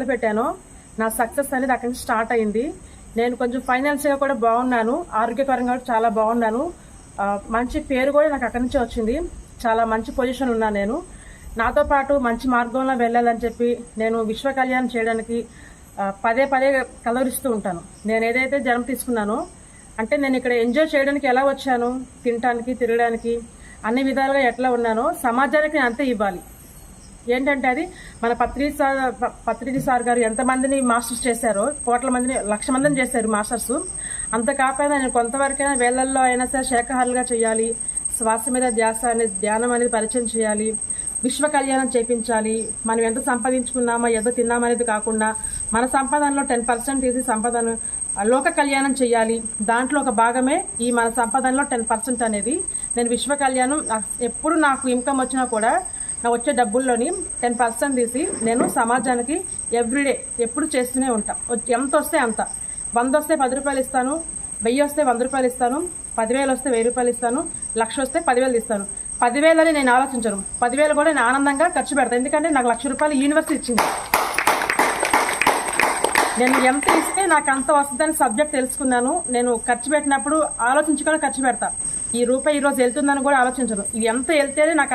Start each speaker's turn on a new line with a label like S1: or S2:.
S1: పెట్టానో నా సక్సెస్ అనేది అక్కడి నుంచి స్టార్ట్ అయింది. నేను కొంచెం ఫైనాన్షియల్గా కూడా బాగున్నాను, ఆరోగ్యకరంగా కూడా చాలా బాగున్నాను. మంచి పేరు కూడా నాకు అక్కడి నుంచే వచ్చింది. చాలా మంచి పొజిషన్ ఉన్నాను నేను. నాతో పాటు మంచి మార్గంలో వెళ్ళాలని చెప్పి నేను విశ్వ కళ్యాణం చేయడానికి పదే పదే కలవరిస్తూ ఉంటాను. నేను ఏదైతే జన్మ తీసుకున్నానో అంటే నేను ఇక్కడ ఎంజాయ్ చేయడానికి ఎలా వచ్చాను, తినడానికి తిరగడానికి అన్ని విధాలుగా ఎట్లా ఉన్నానో సమాజానికి అంతే ఇవ్వాలి. ఏంటంటే అది మన పత్రిజీ సార్ గారు ఎంతమందిని మాస్టర్స్ చేశారో, కోట్ల మందిని, లక్ష మందిని చేశారు మాస్టర్స్. అంత కాకపోయినా నేను కొంతవరకైనా వేళ్లల్లో అయినా సరే శాఖాహారులుగా చేయాలి, శ్వాస మీద ధ్యానం అనేది పరిచయం చేయాలి, విశ్వ కళ్యాణం చేపించాలి. మనం ఎంత సంపాదించుకున్నామో ఎంత తిన్నామనేది కాకుండా మన సంపాదనలో 10% తీసి సంపాదన లోక కళ్యాణం చేయాలి. దాంట్లో ఒక భాగమే ఈ మన సంపాదనలో 10% అనేది. నేను విశ్వ కళ్యాణం ఎప్పుడు నాకు ఇన్కమ్ వచ్చినా కూడా నా వచ్చే డబ్బుల్లోని 10% తీసి నేను సమాజానికి ఎవ్రీడే ఎప్పుడు చేస్తూనే ఉంటా. ఎంత వస్తే అంత, 100 వస్తే 10 రూపాయలు ఇస్తాను, 1000 వస్తే 100 రూపాయలు ఇస్తాను, 10,000 వస్తే 1000 రూపాయలు ఇస్తాను, 1,00,000 వస్తే 10,000 ఇస్తాను. 10,000 అని నేను ఆలోచించను, 10,000 కూడా నేను ఆనందంగా ఖర్చు పెడతాను. ఎందుకంటే నాకు 1,00,000 రూపాయలు యూనివర్సిటీ ఇచ్చింది. నేను ఎంత ఇస్తే నాకు అంత వస్తుందని సబ్జెక్ట్ తెలుసుకున్నాను. నేను ఖర్చు పెట్టినప్పుడు ఆలోచించుకొని ఖర్చు పెడతా. ఈ రూపాయి ఈరోజు వెళ్తుందని కూడా ఆలోచించను. ఇది ఎంత వెళ్తేనే నాకు